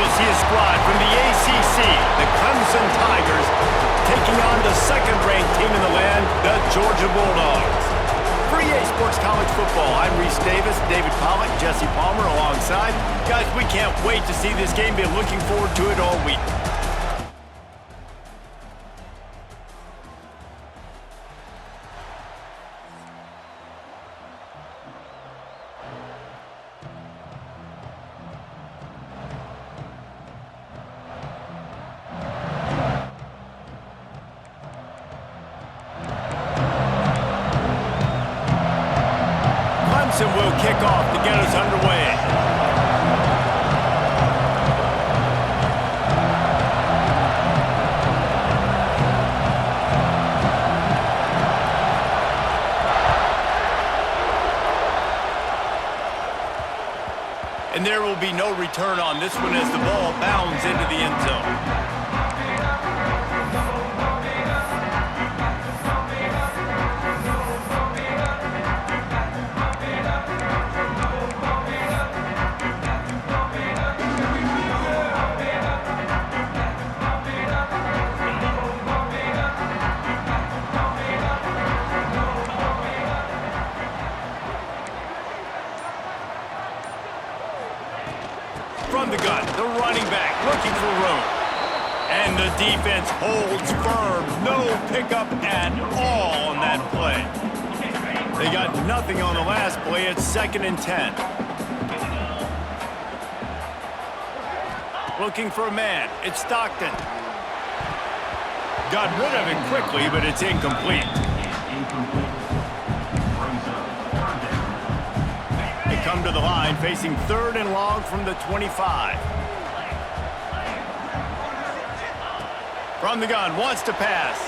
to see a squad from the ACC, the Clemson Tigers, taking on the second-ranked team in the land, the Georgia Bulldogs. For EA Sports College Football, I'm Reese Davis, David Pollack, Jesse Palmer alongside. Guys, we can't wait to see this game. Been looking forward to it all week. Clemson will kick off to get us underway. And there will be no return on this one as the ball bounds into the end zone. From the gun, the running back looking for room. And the defense holds firm. No pickup at all on that play. They got nothing on the last play. It's 2nd and 10. Looking for a man. It's Stockton. Got rid of it quickly, but it's incomplete. Come to the line, facing 3rd and long from the 25. From the gun, wants to pass.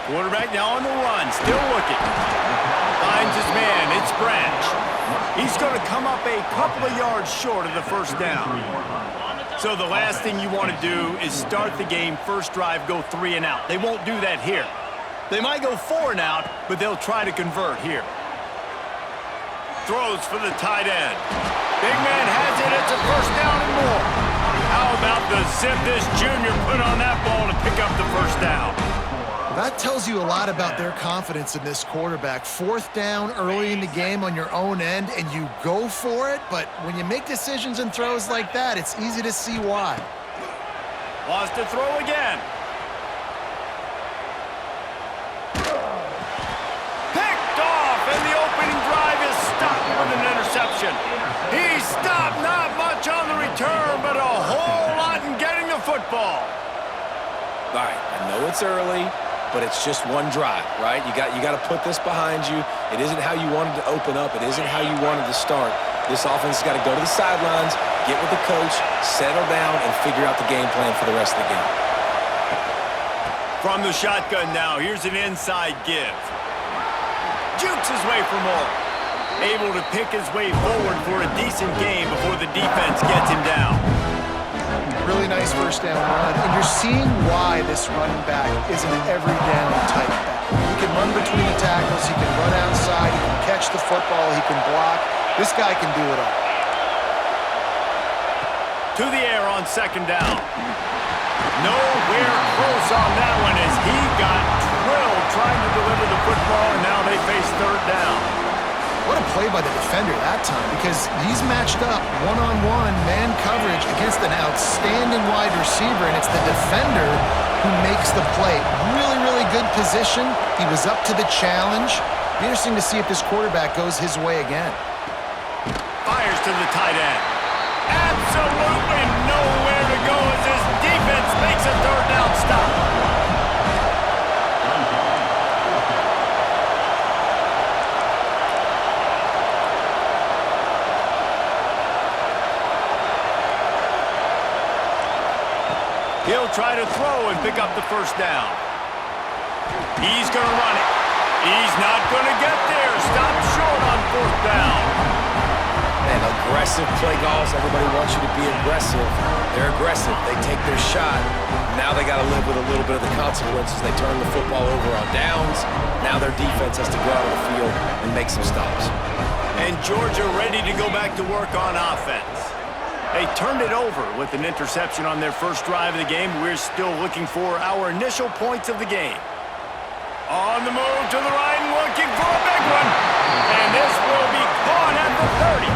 Quarterback now on the run, still looking. Finds his man, it's Branch. He's going to come up a couple of yards short of the first down. So the last thing you want to do is start the game, first drive, go 3 and out. They won't do that here. They might go 4 and out, but they'll try to convert here. Throws for the tight end. Big man has it. It's a first down and more. How about the zip this junior put on that ball to pick up the first down? That tells you a lot about their confidence in this quarterback. 4th down early in the game on your own end, and you go for it. But when you make decisions and throws like that, it's easy to see why. Wants to throw again. Picked off, and the opening drive is stopped with an interception. He stopped, not much on the return, but a whole lot in getting the football. All right, I know it's early, but it's just one drive, right? You got to put this behind you. It isn't how you wanted to open up. It isn't how you wanted to start. This offense has got to go to the sidelines, get with the coach, settle down, and figure out the game plan for the rest of the game. From the shotgun now, here's an inside give. Jukes his way for more. Able to pick his way forward for a decent game before the defense gets him down. Really nice first down run. And you're seeing why this running back is an every down type back. He can run between the tackles. He can run outside. He can catch the football. He can block. This guy can do it all. To the air on 2nd down. Nowhere close on that one as he got drilled trying to deliver the football, and now they face 3rd down. What a play by the defender that time, because he's matched up one-on-one man coverage against an outstanding wide receiver, and it's the defender who makes the play. Really, really good position. He was up to the challenge. Be interesting to see if this quarterback goes his way again. Fires to the tight end. Absolutely nowhere to go as this defense makes a 3rd down stop. He'll try to throw and pick up the first down. He's going to run it. He's not going to get there. Stop short on 4th down. Man, aggressive play calls. Everybody wants you to be aggressive. They're aggressive. They take their shot. Now they got to live with a little bit of the consequences. They turn the football over on downs. Now their defense has to go out on the field and make some stops. And Georgia ready to go back to work on offense. They turned it over with an interception on their first drive of the game. We're still looking for our initial points of the game. On the move to the right and looking for a big one. And this will be caught at the 30.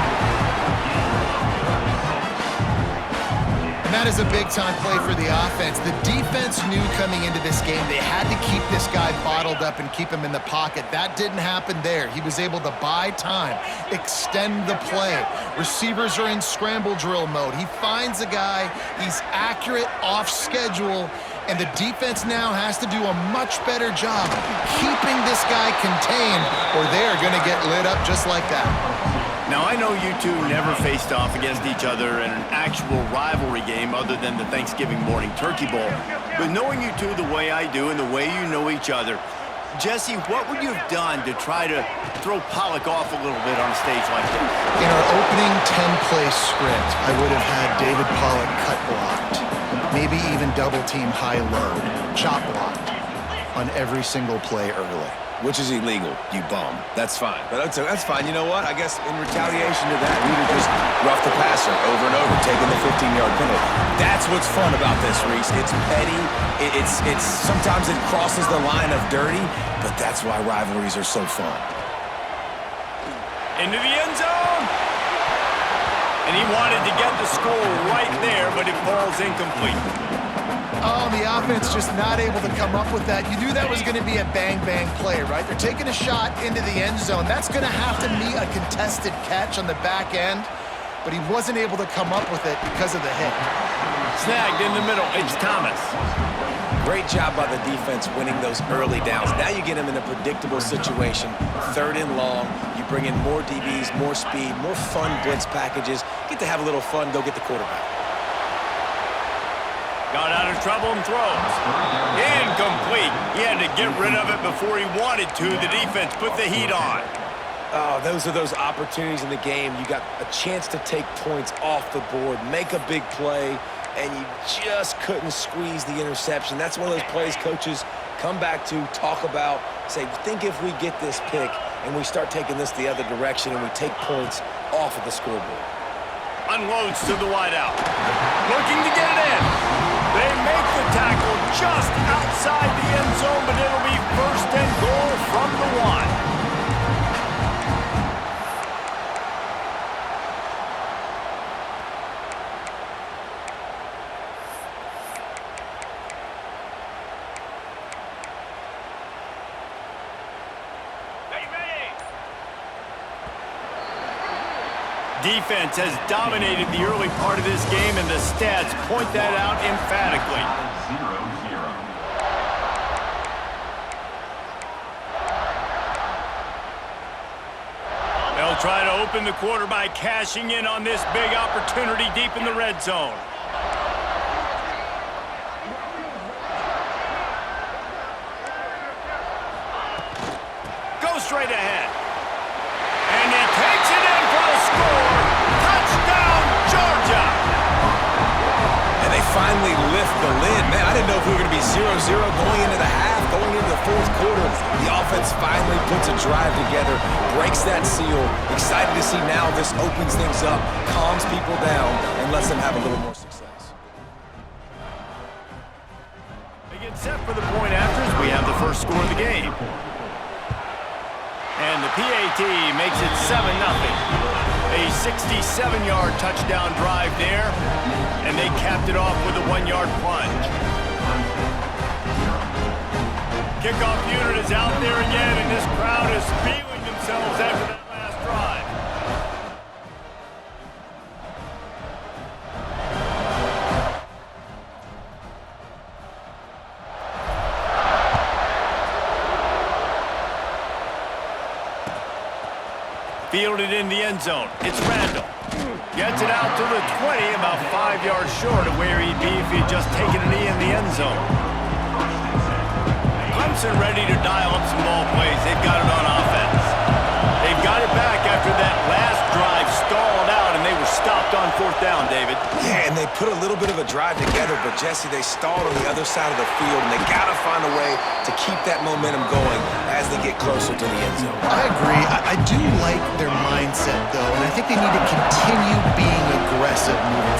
And that is a big-time play for the offense. The defense knew coming into this game they had to keep this guy bottled up and keep him in the pocket. That didn't happen there. He was able to buy time, extend the play. Receivers are in scramble drill mode. He finds a guy, he's accurate, off schedule, and the defense now has to do a much better job keeping this guy contained, or they're going to get lit up just like that. Now, I know you two never faced off against each other in an actual rivalry game other than the Thanksgiving morning turkey bowl. But knowing you two the way I do and the way you know each other, Jesse, what would you have done to try to throw Pollock off a little bit on a stage like this? In our opening 10-play script, I would have had David Pollock cut blocked, maybe even double-team high-load, chop blocked on every single play early. Which is illegal, you bum. That's fine. But that's fine. You know what? I guess in retaliation to that, we'd have just roughed the passer over and over, taking the 15-yard penalty. That's what's fun about this, Reese. It's petty. It's sometimes it crosses the line of dirty, but that's why rivalries are so fun. Into the end zone. And he wanted to get the score right there, but it falls incomplete. Oh, the offense just not able to come up with that. You knew that was going to be a bang-bang play, right? They're taking a shot into the end zone. That's going to have to meet a contested catch on the back end, but he wasn't able to come up with it because of the hit. Snagged in the middle. It's Thomas. Great job by the defense winning those early downs. Now you get them in a predictable situation, 3rd and long. You bring in more DBs, more speed, more fun blitz packages. Get to have a little fun, go get the quarterback. Got out of trouble and throws. Incomplete. He had to get rid of it before he wanted to. The defense put the heat on. Oh, those are those opportunities in the game. You got a chance to take points off the board, make a big play, and you just couldn't squeeze the interception. That's one of those plays coaches come back to, talk about, say, think if we get this pick and we start taking this the other direction and we take points off of the scoreboard. Unloads to the wideout. Looking to get it in. They make the tackle just outside the end zone, but it'll be 1st and goal from the 1. Defense has dominated the early part of this game, and the stats point that out emphatically. 0-0. They'll try to open the quarter by cashing in on this big opportunity deep in the red zone. Go straight ahead. And he takes it in for the score. Touchdown, Georgia! And they finally lift the lid. Man, I didn't know if we were going to be 0-0 going into the half, going into the 4th quarter. The offense finally puts a drive together, breaks that seal. Excited to see now this opens things up, calms people down, and lets them have a little more success. They get set for the point after as we have the first score of the game. And the PAT makes it 7-0. A 67-yard touchdown drive there, and they capped it off with a 1-yard plunge. Kickoff unit is out there again, and this crowd is feeling themselves after that last drive. Fielded in the end zone. It's Randall. Gets it out to the 20, about 5 yards short of where he'd be if he'd just taken a knee in the end zone. Clemson ready to dial up some ball plays. They've got it on offense. They've got it back after that last drive stalled out, and they were stopped on 4th down, David. Yeah, and they put a little bit of a drive together, but Jesse, they stalled on the other side of the field, and they got to find a way to keep that momentum going as they get closer to the end zone. I agree. I do like their mindset, though, and I think they need to continue being aggressive moving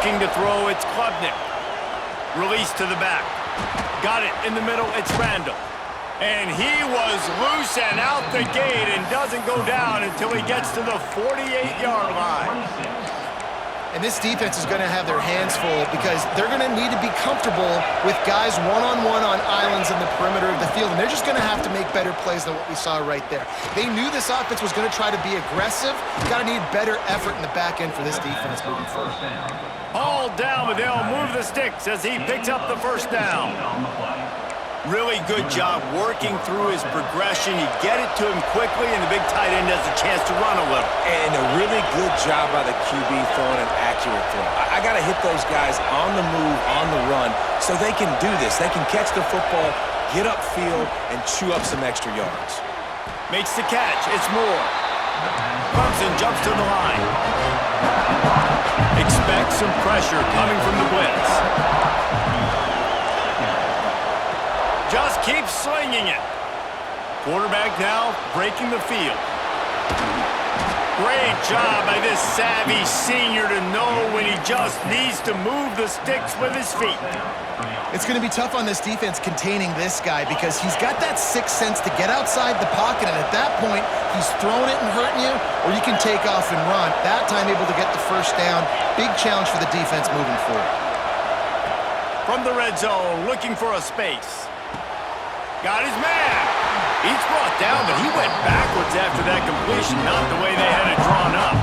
Looking to throw, it's Klubnik. Release to the back. Got it in the middle, it's Randall. And he was loose and out the gate and doesn't go down until he gets to the 48-yard line. And this defense is going to have their hands full because they're going to need to be comfortable with guys one-on-one on islands in the perimeter of the field, and they're just going to have to make better plays than what we saw right there. They knew this offense was going to try to be aggressive. Got to need better effort in the back end for this defense moving forward. All down, but they'll move the sticks as he picks up the first down. Really good job working through his progression. You get it to him quickly, and the big tight end has a chance to run a little. And a really good job by the QB throwing an accurate throw. I got to hit those guys on the move, on the run, so they can do this. They can catch the football, get upfield, and chew up some extra yards. Makes the catch. It's Moore. Clemson jumps to the line. Expect some pressure coming from the blitz. Just keep slinging it. Quarterback now breaking the field. Great job by this savvy senior to know when he just needs to move the sticks with his feet. It's going to be tough on this defense containing this guy because he's got that sixth sense to get outside the pocket, and at that point, he's throwing it and hurting you, or you can take off and run. That time able to get the first down. Big challenge for the defense moving forward. From the red zone, looking for a space. Got his man. He's brought down, but he went backwards after that completion, not the way they had it drawn up.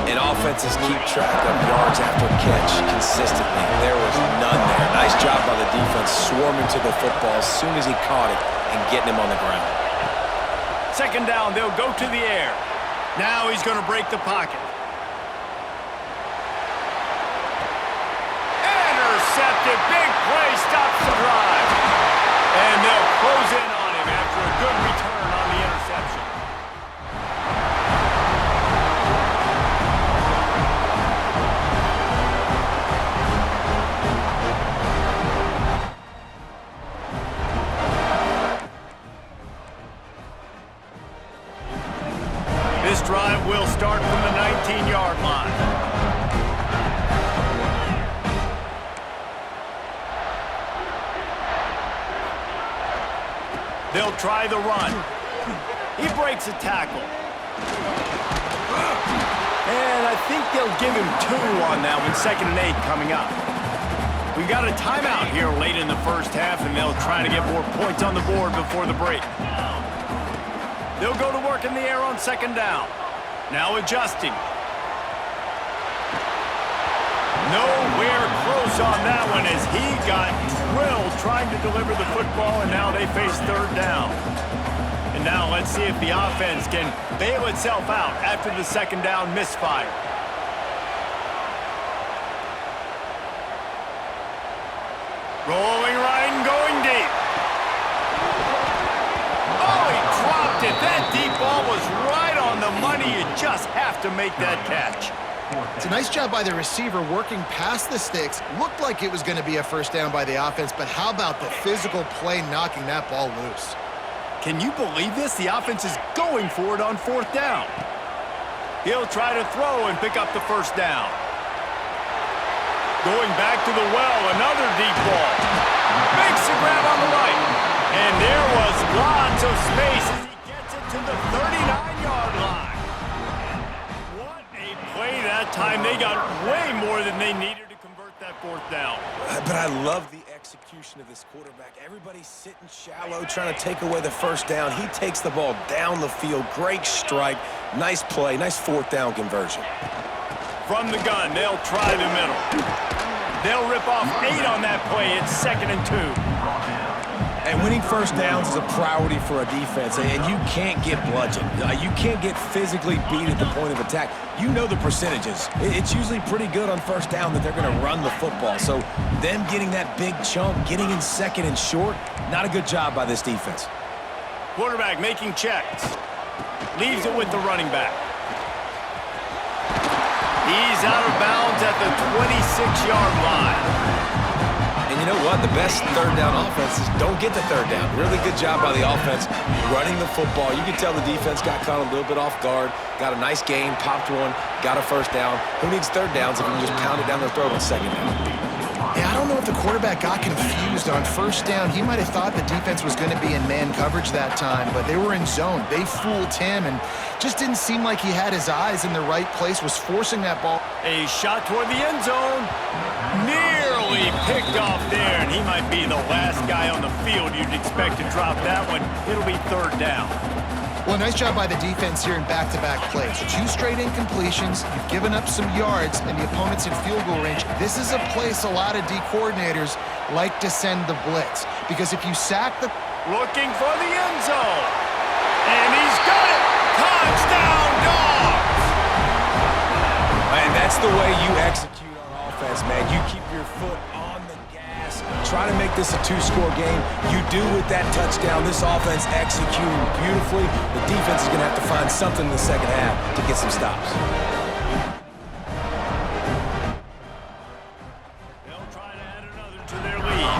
And offenses keep track of yards after catch consistently. There was none there. Nice job by the defense swarming to the football as soon as he caught it and getting him on the ground. Second down, they'll go to the air. Now he's going to break the pocket. Intercepted. Big play stops the drive. And they'll close in on him after a good return on the interception. This drive will start from the 19-yard line. They'll try the run. He breaks a tackle. And I think they'll give him 2 on that one, 2nd and 8 coming up. We've got a timeout here late in the first half, and they'll try to get more points on the board before the break. They'll go to work in the air on 2nd down. Now adjusting. Nowhere close on that one as he got drilled trying to deliver the football, and now they face 3rd down. And now let's see if the offense can bail itself out after the 2nd down misfire. Rolling right and going deep. Oh, he dropped it. That deep ball was right on the money. You just have to make that catch. It's a nice job by the receiver working past the sticks. Looked like it was going to be a first down by the offense, but how about the physical play knocking that ball loose? Can you believe this? The offense is going for it on 4th down. He'll try to throw and pick up the first down. Going back to the well, another deep ball. Makes the grab on the right. And there was lots of space as he gets it to the 39-yard line. That time they got way more than they needed to convert that 4th down. But I love the execution of this quarterback. Everybody's sitting shallow trying to take away the first down. He takes the ball down the field. Great strike. Nice play. Nice 4th down conversion. From the gun, they'll try the middle. They'll rip off 8 on that play. It's 2nd and 2. And winning first downs is a priority for a defense, and you can't get bludgeoned. You can't get physically beat at the point of attack. You know the percentages. It's usually pretty good on first down that they're going to run the football. So them getting that big chunk, getting in 2nd and short, not a good job by this defense. Quarterback making checks. Leaves it with the running back. He's out of bounds at the 26-yard line. And you you know what? The best third down offenses don't get the third down. Really good job by the offense running the football. You can tell the defense got caught a little bit off guard, got a nice gain, popped one, got a first down. Who needs third downs if you can just pound it down their throat on second down? Yeah, I don't know if the quarterback got confused on first down. He might have thought the defense was going to be in man coverage that time, but they were in zone. They fooled him and just didn't seem like he had his eyes in the right place, was forcing that ball. A shot toward the end zone. Nearly picked off there, and he might be the last guy on the field you'd expect to drop that one. It'll be third down. Well, nice job by the defense here in back-to-back plays. 2 straight incompletions, you've given up some yards, and the opponent's in field goal range. This is a place a lot of D coordinators like to send the blitz, because if you sack the... Looking for the end zone. And he's got it. Touchdown, Dogs! Man, that's the way you execute on offense, man. You keep your foot on the gas. Try to make this a 2-score game. You do with that touchdown. This offense executing beautifully. The defense is going to have to find something in the second half to get some stops. They'll try to add another to their lead.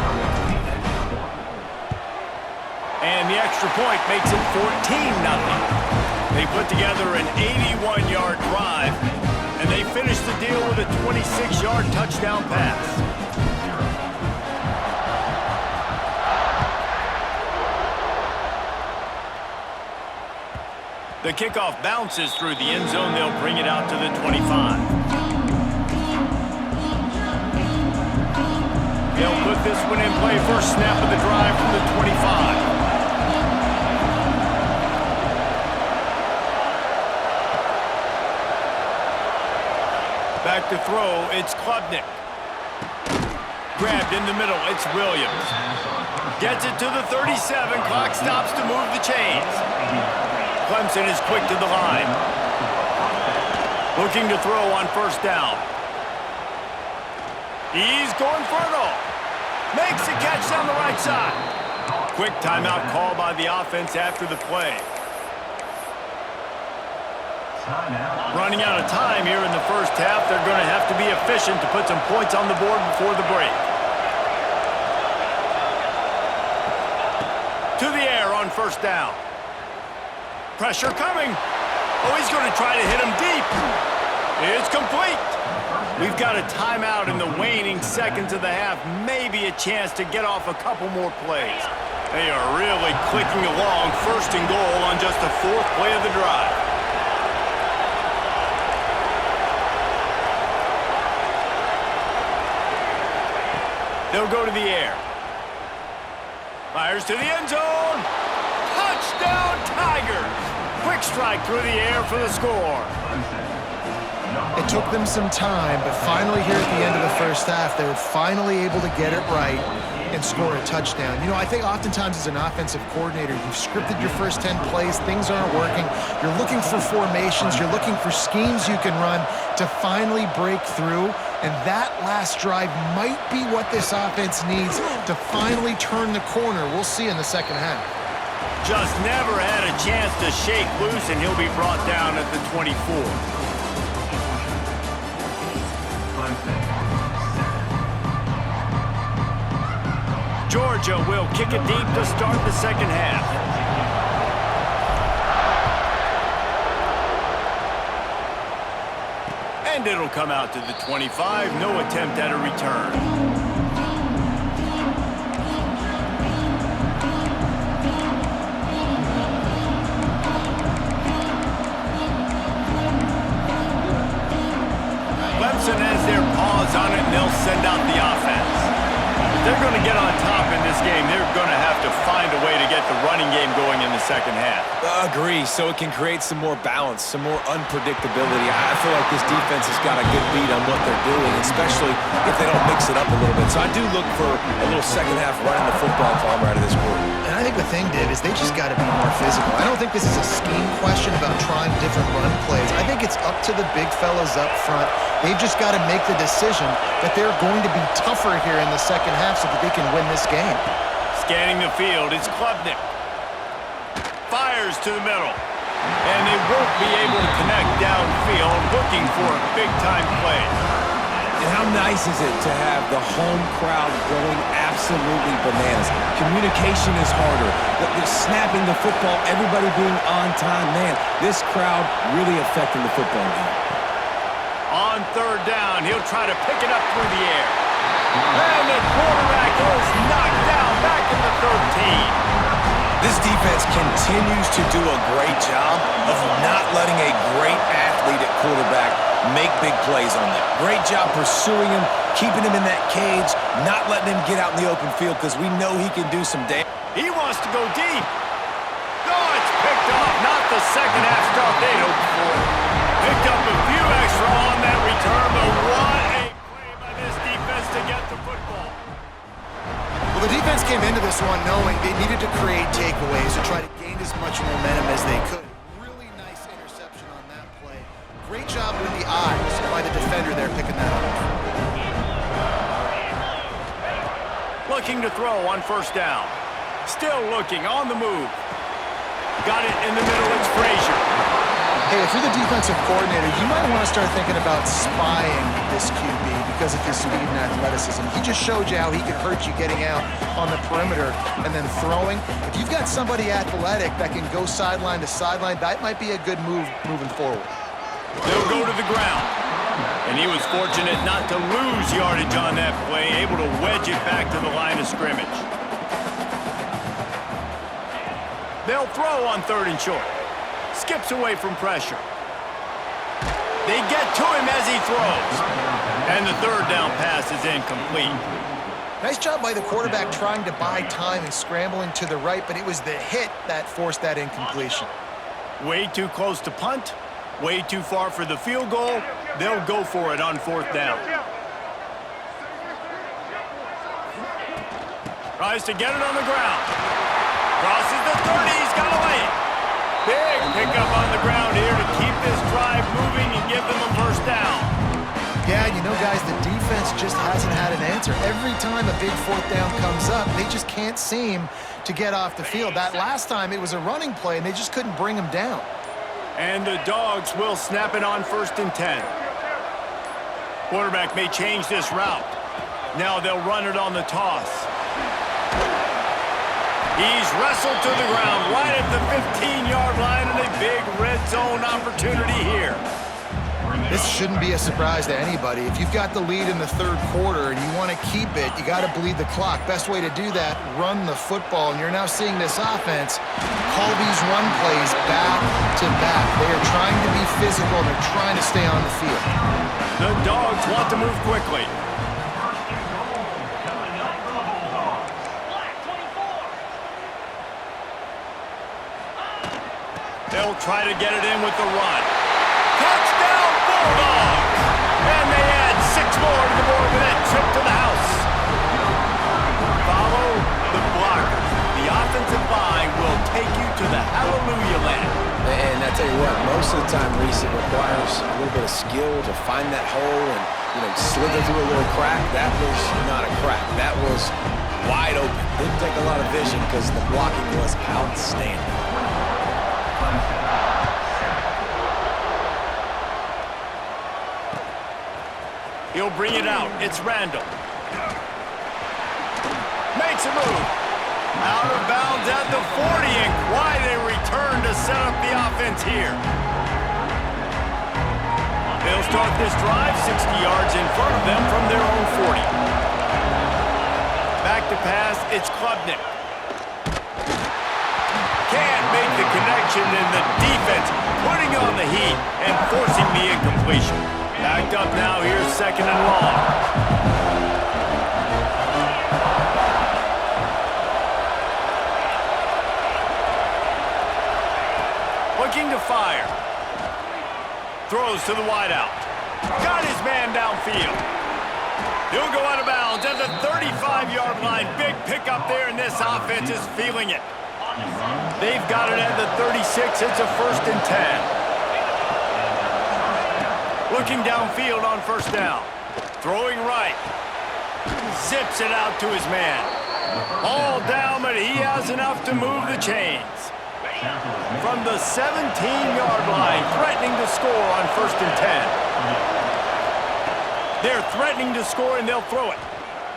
And the extra point makes it 14-0. They put together an 81-yard drive, and they finished the deal with a 26-yard touchdown pass. The kickoff bounces through the end zone. They'll bring it out to the 25. They'll put this one in play. First snap of the drive from the 25. Back to throw, it's Klubnik. Grabbed in the middle, it's Williams. Gets it to the 37, clock stops to move the chains. Clemson is quick to the line. Looking to throw on first down. He's going for it all. Makes a catch down the right side. Quick timeout call by the offense after the play. Running out of time here in the first half. They're going to have to be efficient to put some points on the board before the break. To the air on first down. Pressure coming. Oh, he's going to try to hit him deep. It's complete. We've got a timeout in the waning seconds of the half. Maybe a chance to get off a couple more plays. They are really clicking along. First and goal on just the 4th play of the drive. They'll go to the air. Fires to the end zone. Touchdown, Tigers! Quick strike through the air for the score. It took them some time, but finally here at the end of the first half, they were finally able to get it right and score a touchdown. You know, I think oftentimes as an offensive coordinator, you've scripted your first 10 plays, things aren't working. You're looking for formations, you're looking for schemes you can run to finally break through, and that last drive might be what this offense needs to finally turn the corner. We'll see in the second half. Just never had a chance to shake loose, and he'll be brought down at the 24. Georgia will kick it deep to start the second half. And it'll come out to the 25. No attempt at a return. Clemson has their paws on it, and they'll send out the offense. If they're going to get on top in this game, they're going to have to find a way to get the running game going in the second half. Agree, so it can create some more balance, some more unpredictability. I feel like this defense has got a good beat on what they're doing, especially if they don't mix it up a little bit. So I do look for a little second half running the football climber out of this group. And I think the thing, Dave, is they just got to be more physical. I don't think this is a scheme question about trying different run plays. I think it's up to the big fellas up front. They've just got to make the decision that they're going to be tougher here in the second half so that they can win this game. Scanning the field, it's Klubnik. Fires to the middle. And they won't be able to connect downfield, looking for a big-time play. And how nice is it to have the home crowd going absolutely bananas? Communication is harder. They're snapping the football, everybody being on time. Man, this crowd really affecting the football game. On third down, he'll try to pick it up through the air. And the quarterback is knocked down back in the 13. This defense continues to do a great job of not letting a great athlete at quarterback make big plays on them. Great job pursuing him, keeping him in that cage, not letting him get out in the open field because we know he can do some damage. He wants to go deep. Oh, it's picked off. Not the second half start they'd hoped for. Picked up a few extra on that return, but what a play by this defense to get the football. Well, the defense came into this one knowing they needed to create takeaways to try to gain as much momentum as they could. Really nice interception on that play. Great job with the eyes by the defender there picking that up. Looking to throw on first down. Still looking on the move. Got it in the middle. It's Frazier. Hey, if you're the defensive coordinator, you might want to start thinking about spying this QB because of his speed and athleticism. He just showed you how he could hurt you getting out on the perimeter and then throwing. If you've got somebody athletic that can go sideline to sideline, that might be a good move moving forward. They'll go to the ground. And he was fortunate not to lose yardage on that play, able to wedge it back to the line of scrimmage. They'll throw on third and short. Skips away from pressure. They get to him as he throws. And the third down pass is incomplete. Nice job by the quarterback trying to buy time and scrambling to the right, but it was the hit that forced that incompletion. Way too close to punt. Way too far for the field goal. They'll go for it on fourth down. Tries to get it on the ground. Crosses the 30. He's got to lay it. Big pickup on the ground here to keep this drive moving and give them a first down. Yeah, you know, guys, the defense just hasn't had an answer. Every time a big fourth down comes up, they just can't seem to get off the field. That last time, it was a running play, and they just couldn't bring him down. And the Dogs will snap it on first and 10. Quarterback may change this route. Now they'll run it on the toss. He's wrestled to the ground right at the 15-yard line, and a big red zone opportunity here. This shouldn't be a surprise to anybody. If you've got the lead in the third quarter and you want to keep it, you got to bleed the clock. Best way to do that, run the football. And you're now seeing this offense call these run plays back to back. They are trying to be physical, and they're trying to stay on the field. The Dogs want to move quickly. They'll try to get it in with the run. Touchdown, Bulldogs! And they add 6 more to the board with that trip to the house. Follow the blockers. The offensive line will take you to the hallelujah land. And I tell you what, most of the time, Reese, it requires a little bit of skill to find that hole and, slither through a little crack. That was not a crack. That was wide open. Didn't take a lot of vision because the blocking was outstanding. He'll bring it out. It's Randall. Makes a move. Out of bounds at the 40, and quite a return to set up the offense here. They'll start this drive 60 yards in front of them from their own 40. Back to pass, it's Klubnik. Can't make the connection, and the defense putting on the heat and forcing the incompletion. Backed up now, here's second and long. Looking to fire. Throws to the wideout. Got his man downfield. He'll go out of bounds at the 35-yard line. Big pickup there, and this offense is feeling it. They've got it at the 36. It's a first and 10. Looking downfield on first down. Throwing right. Zips it out to his man. All down, but he has enough to move the chains. From the 17-yard line, threatening to score on first and 10. They're threatening to score, and they'll throw it.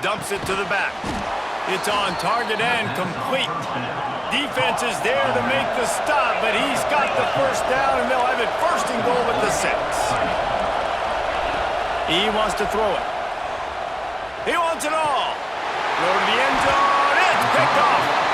Dumps it to the back. It's on target and complete. Defense is there to make the stop, but he's got the first down, and they'll have it first and goal at the 6. He wants to throw it. He wants it all. Throw to the end zone. It's picked off.